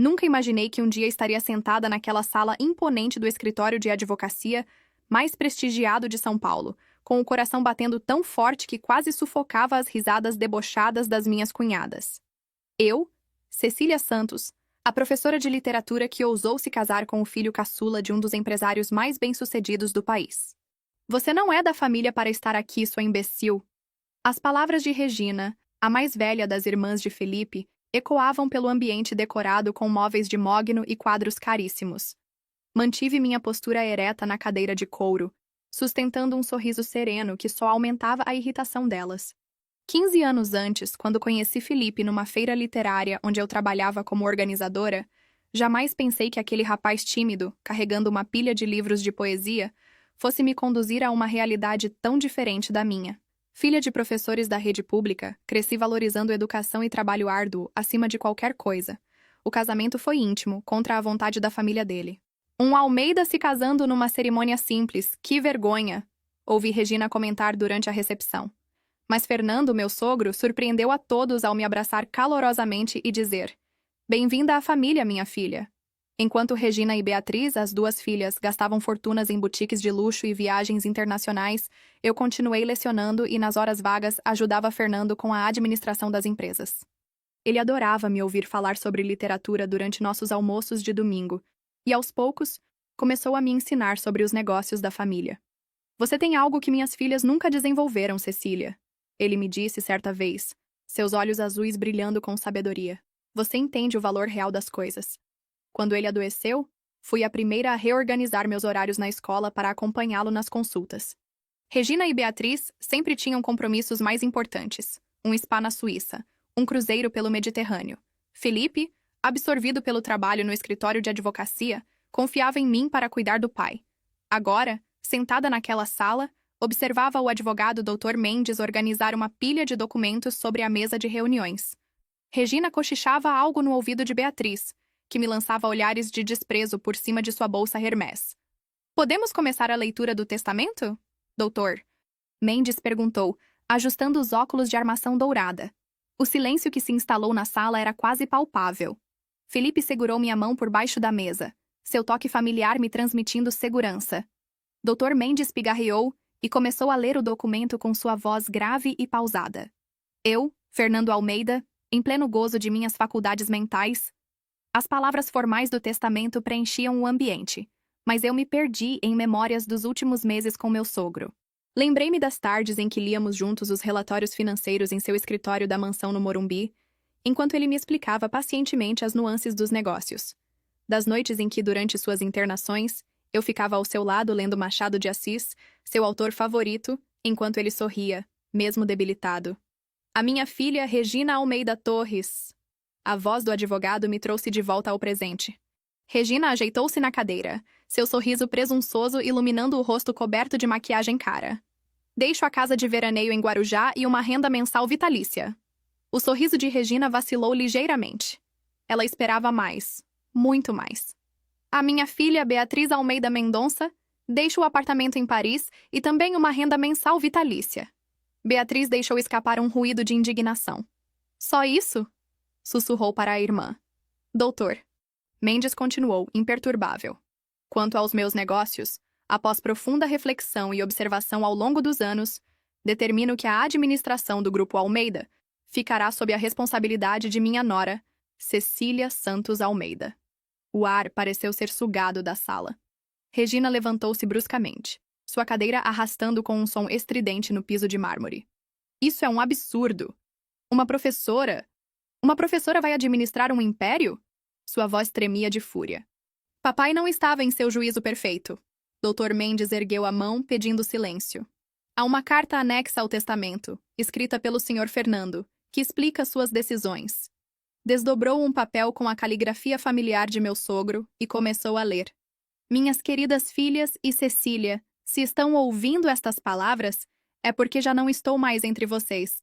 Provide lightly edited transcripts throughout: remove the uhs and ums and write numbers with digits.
Nunca imaginei que um dia estaria sentada naquela sala imponente do escritório de advocacia mais prestigiado de São Paulo, com o coração batendo tão forte que quase sufocava as risadas debochadas das minhas cunhadas. Eu, Cecília Santos, a professora de literatura que ousou se casar com o filho caçula de um dos empresários mais bem-sucedidos do país. Você não é da família para estar aqui, sua imbecil. As palavras de Regina, a mais velha das irmãs de Felipe, ecoavam pelo ambiente decorado com móveis de mogno e quadros caríssimos. Mantive minha postura ereta na cadeira de couro, sustentando um sorriso sereno que só aumentava a irritação delas. 15 anos antes, quando conheci Felipe numa feira literária onde eu trabalhava como organizadora, jamais pensei que aquele rapaz tímido, carregando uma pilha de livros de poesia, fosse me conduzir a uma realidade tão diferente da minha. Filha de professores da rede pública, cresci valorizando educação e trabalho árduo acima de qualquer coisa. O casamento foi íntimo, contra a vontade da família dele. Um Almeida se casando numa cerimônia simples, que vergonha! Ouvi Regina comentar durante a recepção. Mas Fernando, meu sogro, surpreendeu a todos ao me abraçar calorosamente e dizer: "Bem-vinda à família, minha filha." Enquanto Regina e Beatriz, as duas filhas, gastavam fortunas em boutiques de luxo e viagens internacionais, eu continuei lecionando e, nas horas vagas, ajudava Fernando com a administração das empresas. Ele adorava me ouvir falar sobre literatura durante nossos almoços de domingo, e, aos poucos, começou a me ensinar sobre os negócios da família. "Você tem algo que minhas filhas nunca desenvolveram, Cecília," ele me disse certa vez, seus olhos azuis brilhando com sabedoria. "Você entende o valor real das coisas." Quando ele adoeceu, fui a primeira a reorganizar meus horários na escola para acompanhá-lo nas consultas. Regina e Beatriz sempre tinham compromissos mais importantes: um spa na Suíça, um cruzeiro pelo Mediterrâneo. Felipe, absorvido pelo trabalho no escritório de advocacia, confiava em mim para cuidar do pai. Agora, sentada naquela sala, observava o advogado Dr. Mendes organizar uma pilha de documentos sobre a mesa de reuniões. Regina cochichava algo no ouvido de Beatriz, que me lançava olhares de desprezo por cima de sua bolsa Hermès. "Podemos começar a leitura do testamento, doutor?" Mendes perguntou, ajustando os óculos de armação dourada. O silêncio que se instalou na sala era quase palpável. Felipe segurou minha mão por baixo da mesa, seu toque familiar me transmitindo segurança. Dr. Mendes pigarreou e começou a ler o documento com sua voz grave e pausada. Eu, Fernando Almeida, em pleno gozo de minhas faculdades mentais. As palavras formais do testamento preenchiam o ambiente, mas eu me perdi em memórias dos últimos meses com meu sogro. Lembrei-me das tardes em que líamos juntos os relatórios financeiros em seu escritório da mansão no Morumbi, enquanto ele me explicava pacientemente as nuances dos negócios. Das noites em que, durante suas internações, eu ficava ao seu lado lendo Machado de Assis, seu autor favorito, enquanto ele sorria, mesmo debilitado. "A minha filha Regina Almeida Torres." A voz do advogado me trouxe de volta ao presente. Regina ajeitou-se na cadeira, seu sorriso presunçoso iluminando o rosto coberto de maquiagem cara. "Deixo a casa de veraneio em Guarujá e uma renda mensal vitalícia." O sorriso de Regina vacilou ligeiramente. Ela esperava mais, muito mais. "A minha filha Beatriz Almeida Mendonça, deixo o apartamento em Paris e também uma renda mensal vitalícia." Beatriz deixou escapar um ruído de indignação. "Só isso?" sussurrou para a irmã. "Doutor." Mendes continuou, imperturbável. "Quanto aos meus negócios, após profunda reflexão e observação ao longo dos anos, determino que a administração do Grupo Almeida ficará sob a responsabilidade de minha nora, Cecília Santos Almeida." O ar pareceu ser sugado da sala. Regina levantou-se bruscamente, sua cadeira arrastando com um som estridente no piso de mármore. "Isso é um absurdo! Uma professora vai administrar um império?" Sua voz tremia de fúria. Papai não estava em seu juízo perfeito. Dr. Mendes ergueu a mão, pedindo silêncio. "Há uma carta anexa ao testamento, escrita pelo Sr. Fernando, que explica suas decisões." Desdobrou um papel com a caligrafia familiar de meu sogro e começou a ler. "Minhas queridas filhas e Cecília, se estão ouvindo estas palavras, é porque já não estou mais entre vocês.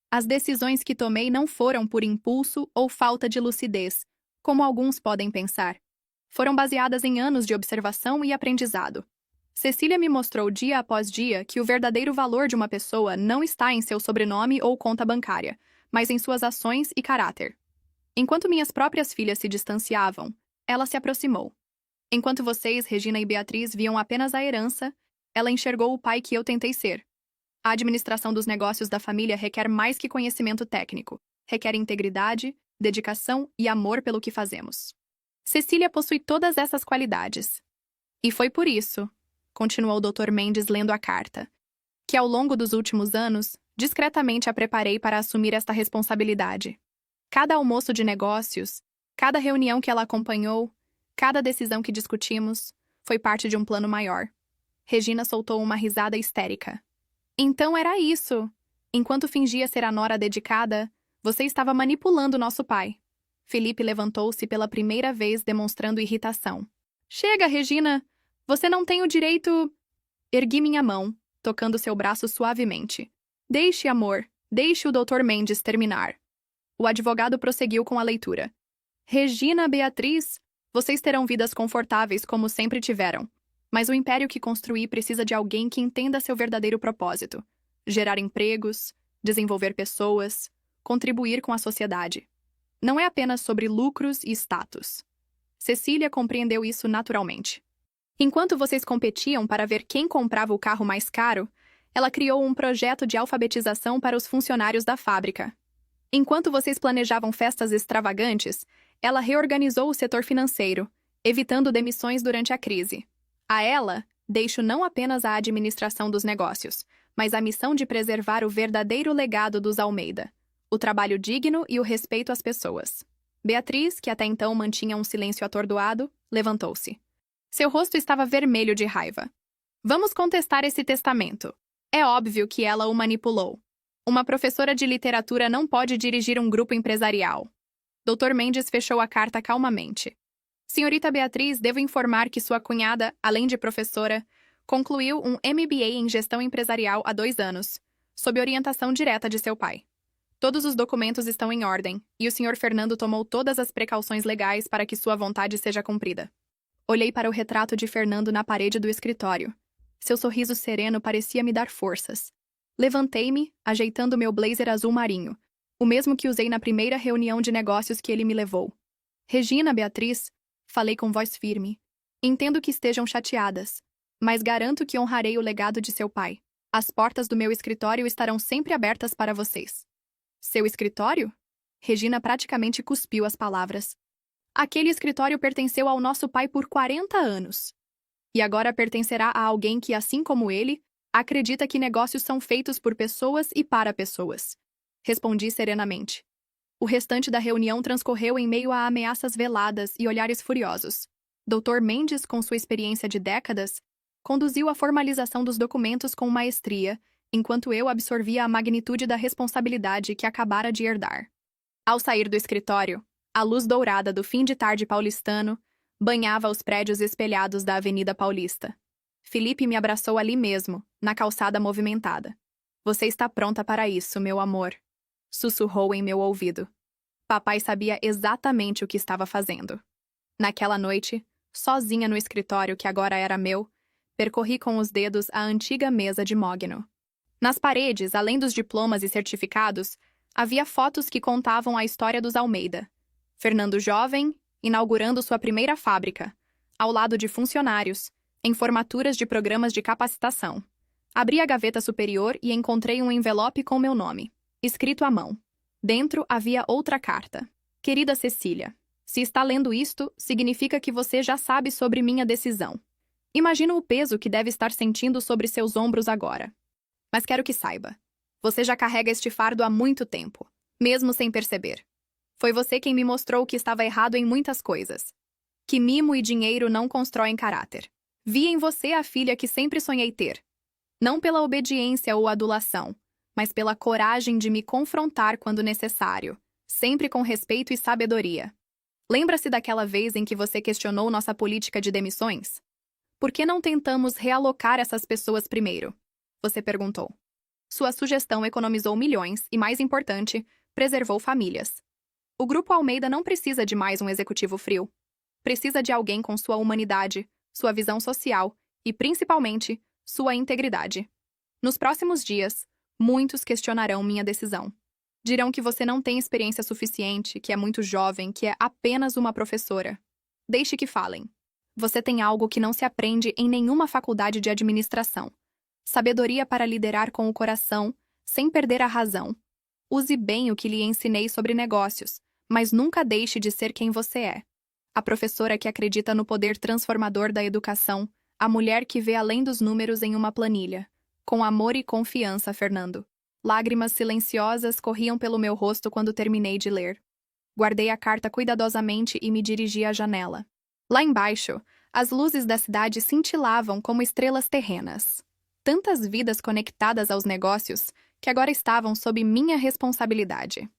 As decisões que tomei não foram por impulso ou falta de lucidez, como alguns podem pensar. Foram baseadas em anos de observação e aprendizado. Cecília me mostrou dia após dia que o verdadeiro valor de uma pessoa não está em seu sobrenome ou conta bancária, mas em suas ações e caráter. Enquanto minhas próprias filhas se distanciavam, ela se aproximou. Enquanto vocês, Regina e Beatriz, viam apenas a herança, ela enxergou o pai que eu tentei ser. A administração dos negócios da família requer mais que conhecimento técnico. Requer integridade, dedicação e amor pelo que fazemos. Cecília possui todas essas qualidades. E foi por isso, continuou o Dr. Mendes lendo a carta, que ao longo dos últimos anos, discretamente a preparei para assumir esta responsabilidade. Cada almoço de negócios, cada reunião que ela acompanhou, cada decisão que discutimos, foi parte de um plano maior. Regina soltou uma risada histérica. Então era isso. Enquanto fingia ser a nora dedicada, você estava manipulando nosso pai. Felipe levantou-se pela primeira vez, demonstrando irritação. Chega, Regina! Você não tem o direito... Ergui minha mão, tocando seu braço suavemente. Deixe, amor, deixe o Dr. Mendes terminar. O advogado prosseguiu com a leitura. Regina, Beatriz, vocês terão vidas confortáveis como sempre tiveram. Mas o império que construí precisa de alguém que entenda seu verdadeiro propósito. Gerar empregos, desenvolver pessoas, contribuir com a sociedade. Não é apenas sobre lucros e status. Cecília compreendeu isso naturalmente. Enquanto vocês competiam para ver quem comprava o carro mais caro, ela criou um projeto de alfabetização para os funcionários da fábrica. Enquanto vocês planejavam festas extravagantes, ela reorganizou o setor financeiro, evitando demissões durante a crise. A ela, deixo não apenas a administração dos negócios, mas a missão de preservar o verdadeiro legado dos Almeida, o trabalho digno e o respeito às pessoas. Beatriz, que até então mantinha um silêncio atordoado, levantou-se. Seu rosto estava vermelho de raiva. Vamos contestar esse testamento. É óbvio que ela o manipulou. Uma professora de literatura não pode dirigir um grupo empresarial. Dr. Mendes fechou a carta calmamente. Senhorita Beatriz, devo informar que sua cunhada, além de professora, concluiu um MBA em gestão empresarial há 2 anos, sob orientação direta de seu pai. Todos os documentos estão em ordem, e o Sr. Fernando tomou todas as precauções legais para que sua vontade seja cumprida. Olhei para o retrato de Fernando na parede do escritório. Seu sorriso sereno parecia me dar forças. Levantei-me, ajeitando meu blazer azul marinho, o mesmo que usei na primeira reunião de negócios que ele me levou. Regina, Beatriz, falei com voz firme. Entendo que estejam chateadas, mas garanto que honrarei o legado de seu pai. As portas do meu escritório estarão sempre abertas para vocês. Seu escritório? Regina praticamente cuspiu as palavras. Aquele escritório pertenceu ao nosso pai por 40 anos. E agora pertencerá a alguém que, assim como ele, acredita que negócios são feitos por pessoas e para pessoas. Respondi serenamente. O restante da reunião transcorreu em meio a ameaças veladas e olhares furiosos. Dr. Mendes, com sua experiência de décadas, conduziu a formalização dos documentos com maestria, enquanto eu absorvia a magnitude da responsabilidade que acabara de herdar. Ao sair do escritório, a luz dourada do fim de tarde paulistano banhava os prédios espelhados da Avenida Paulista. Felipe me abraçou ali mesmo, na calçada movimentada. Você está pronta para isso, meu amor, sussurrou em meu ouvido. Papai sabia exatamente o que estava fazendo. Naquela noite, sozinha no escritório que agora era meu, percorri com os dedos a antiga mesa de mogno. Nas paredes, além dos diplomas e certificados, havia fotos que contavam a história dos Almeida. Fernando jovem, inaugurando sua primeira fábrica, ao lado de funcionários, em formaturas de programas de capacitação. Abri a gaveta superior e encontrei um envelope com meu nome, escrito à mão. Dentro havia outra carta. Querida Cecília, se está lendo isto, significa que você já sabe sobre minha decisão. Imagino o peso que deve estar sentindo sobre seus ombros agora. Mas quero que saiba. Você já carrega este fardo há muito tempo, mesmo sem perceber. Foi você quem me mostrou que estava errado em muitas coisas. Que mimo e dinheiro não constroem caráter. Vi em você a filha que sempre sonhei ter. Não pela obediência ou adulação, mas pela coragem de me confrontar quando necessário, sempre com respeito e sabedoria. Lembra-se daquela vez em que você questionou nossa política de demissões? Por que não tentamos realocar essas pessoas primeiro? Você perguntou. Sua sugestão economizou milhões e, mais importante, preservou famílias. O Grupo Almeida não precisa de mais um executivo frio. Precisa de alguém com sua humanidade, sua visão social e, principalmente, sua integridade. Nos próximos dias, muitos questionarão minha decisão. Dirão que você não tem experiência suficiente, que é muito jovem, que é apenas uma professora. Deixe que falem. Você tem algo que não se aprende em nenhuma faculdade de administração. Sabedoria para liderar com o coração, sem perder a razão. Use bem o que lhe ensinei sobre negócios, mas nunca deixe de ser quem você é. A professora que acredita no poder transformador da educação, a mulher que vê além dos números em uma planilha. Com amor e confiança, Fernando. Lágrimas silenciosas corriam pelo meu rosto quando terminei de ler. Guardei a carta cuidadosamente e me dirigi à janela. Lá embaixo, as luzes da cidade cintilavam como estrelas terrenas. Tantas vidas conectadas aos negócios que agora estavam sob minha responsabilidade.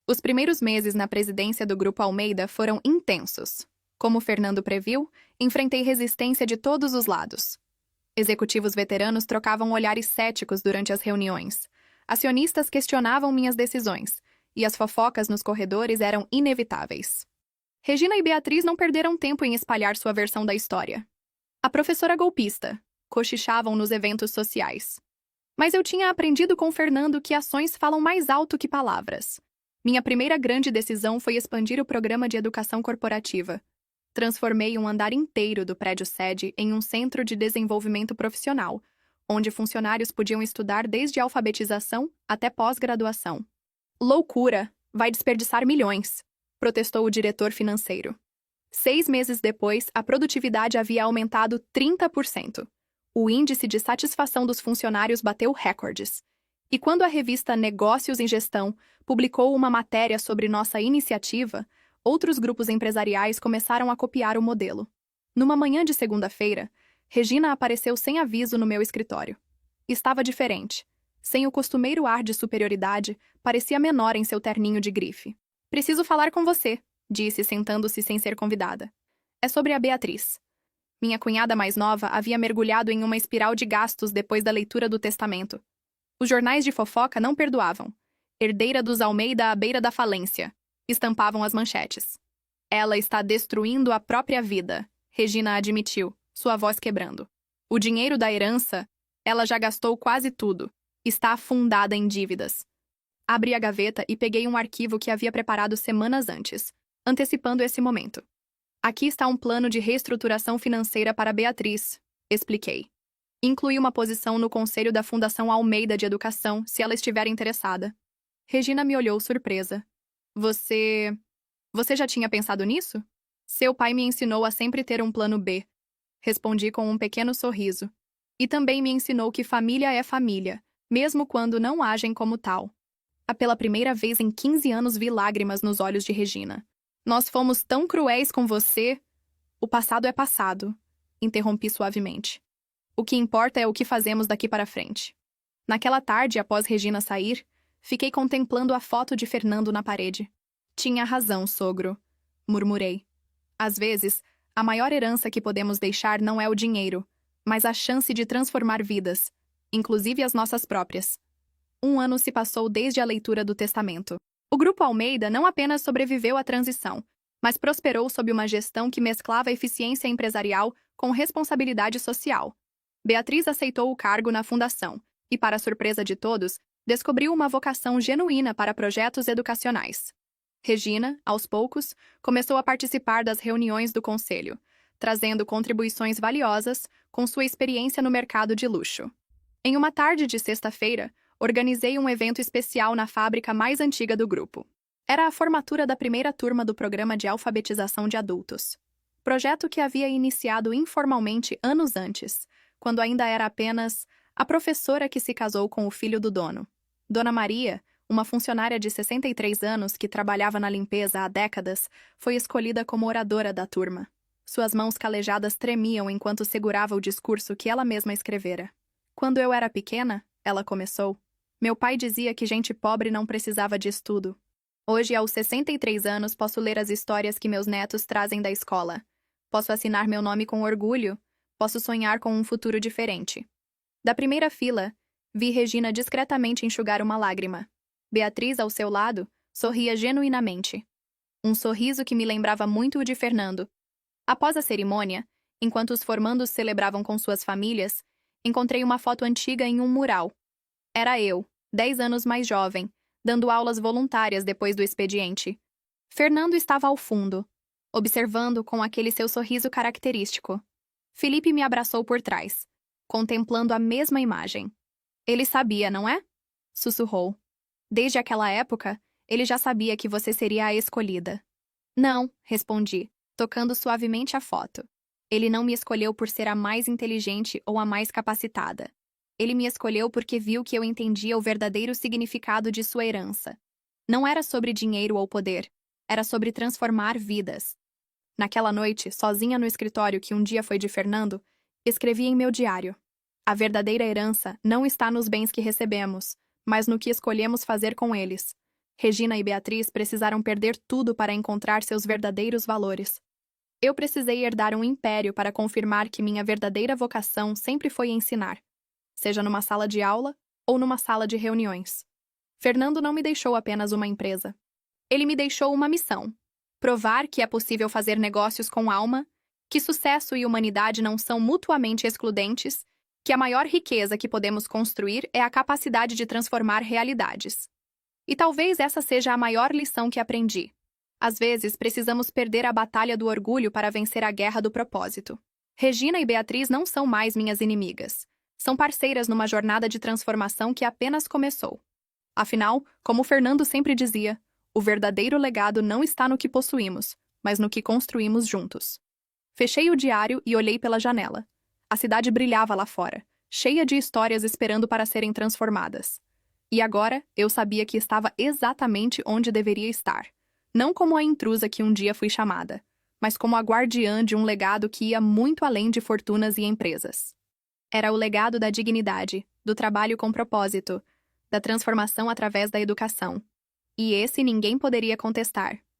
Os primeiros meses na presidência do Grupo Almeida foram intensos. Como Fernando previu, enfrentei resistência de todos os lados. Executivos veteranos trocavam olhares céticos durante as reuniões. Acionistas questionavam minhas decisões, e as fofocas nos corredores eram inevitáveis. Regina e Beatriz não perderam tempo em espalhar sua versão da história. A professora golpista, cochichavam nos eventos sociais. Mas eu tinha aprendido com Fernando que ações falam mais alto que palavras. Minha primeira grande decisão foi expandir o programa de educação corporativa. Transformei um andar inteiro do prédio sede em um centro de desenvolvimento profissional, onde funcionários podiam estudar desde alfabetização até pós-graduação. Loucura! Vai desperdiçar milhões, protestou o diretor financeiro. 6 meses depois, a produtividade havia aumentado 30%. O índice de satisfação dos funcionários bateu recordes. E quando a revista Negócios em Gestão publicou uma matéria sobre nossa iniciativa, outros grupos empresariais começaram a copiar o modelo. Numa manhã de segunda-feira, Regina apareceu sem aviso no meu escritório. Estava diferente. Sem o costumeiro ar de superioridade, parecia menor em seu terninho de grife. "Preciso falar com você", disse, sentando-se sem ser convidada. "É sobre a Beatriz." Minha cunhada mais nova havia mergulhado em uma espiral de gastos depois da leitura do testamento. Os jornais de fofoca não perdoavam. "Herdeira dos Almeida à beira da falência", estampavam as manchetes. "Ela está destruindo a própria vida", Regina admitiu, sua voz quebrando. "O dinheiro da herança, ela já gastou quase tudo. Está afundada em dívidas." Abri a gaveta e peguei um arquivo que havia preparado semanas antes, antecipando esse momento. "Aqui está um plano de reestruturação financeira para Beatriz", expliquei. "Inclui uma posição no conselho da Fundação Almeida de Educação, se ela estiver interessada." Regina me olhou surpresa. Você já tinha pensado nisso?" "Seu pai me ensinou a sempre ter um plano B", respondi com um pequeno sorriso. "E também me ensinou que família é família, mesmo quando não agem como tal." Pela primeira vez em 15 anos vi lágrimas nos olhos de Regina. "Nós fomos tão cruéis com você." "O passado é passado", interrompi suavemente. "O que importa é o que fazemos daqui para frente." Naquela tarde, após Regina sair, fiquei contemplando a foto de Fernando na parede. "Tinha razão, sogro", murmurei. Às vezes, a maior herança que podemos deixar não é o dinheiro, mas a chance de transformar vidas, inclusive as nossas próprias. 1 ano se passou desde a leitura do testamento. O Grupo Almeida não apenas sobreviveu à transição, mas prosperou sob uma gestão que mesclava eficiência empresarial com responsabilidade social. Beatriz aceitou o cargo na fundação e, para a surpresa de todos, descobriu uma vocação genuína para projetos educacionais. Regina, aos poucos, começou a participar das reuniões do conselho, trazendo contribuições valiosas com sua experiência no mercado de luxo. Em uma tarde de sexta-feira, organizei um evento especial na fábrica mais antiga do grupo. Era a formatura da primeira turma do programa de alfabetização de adultos. Projeto que havia iniciado informalmente anos antes, quando ainda era apenas a professora que se casou com o filho do dono. Dona Maria, uma funcionária de 63 anos que trabalhava na limpeza há décadas, foi escolhida como oradora da turma. Suas mãos calejadas tremiam enquanto segurava o discurso que ela mesma escrevera. "Quando eu era pequena", ela começou, "meu pai dizia que gente pobre não precisava de estudo. Hoje, aos 63 anos, posso ler as histórias que meus netos trazem da escola. Posso assinar meu nome com orgulho. Posso sonhar com um futuro diferente." Da primeira fila, vi Regina discretamente enxugar uma lágrima. Beatriz, ao seu lado, sorria genuinamente. Um sorriso que me lembrava muito o de Fernando. Após a cerimônia, enquanto os formandos celebravam com suas famílias, encontrei uma foto antiga em um mural. Era eu, 10 anos mais jovem, dando aulas voluntárias depois do expediente. Fernando estava ao fundo, observando com aquele seu sorriso característico. Felipe me abraçou por trás, contemplando a mesma imagem. Ele sabia, não é? Sussurrou. Desde aquela época, ele já sabia que você seria a escolhida. Não, respondi, tocando suavemente a foto. Ele não me escolheu por ser a mais inteligente ou a mais capacitada. Ele me escolheu porque viu que eu entendia o verdadeiro significado de sua herança. Não era sobre dinheiro ou poder, era sobre transformar vidas. Naquela noite, sozinha no escritório que um dia foi de Fernando, escrevi em meu diário. A verdadeira herança não está nos bens que recebemos, mas no que escolhemos fazer com eles. Regina e Beatriz precisaram perder tudo para encontrar seus verdadeiros valores. Eu precisei herdar um império para confirmar que minha verdadeira vocação sempre foi ensinar, seja numa sala de aula ou numa sala de reuniões. Fernando não me deixou apenas uma empresa. Ele me deixou uma missão: provar que é possível fazer negócios com alma, que sucesso e humanidade não são mutuamente excludentes, que a maior riqueza que podemos construir é a capacidade de transformar realidades. E talvez essa seja a maior lição que aprendi. Às vezes, precisamos perder a batalha do orgulho para vencer a guerra do propósito. Regina e Beatriz não são mais minhas inimigas. São parceiras numa jornada de transformação que apenas começou. Afinal, como Fernando sempre dizia, o verdadeiro legado não está no que possuímos, mas no que construímos juntos. Fechei o diário e olhei pela janela. A cidade brilhava lá fora, cheia de histórias esperando para serem transformadas. E agora, eu sabia que estava exatamente onde deveria estar. Não como a intrusa que um dia fui chamada, mas como a guardiã de um legado que ia muito além de fortunas e empresas. Era o legado da dignidade, do trabalho com propósito, da transformação através da educação. E esse ninguém poderia contestar.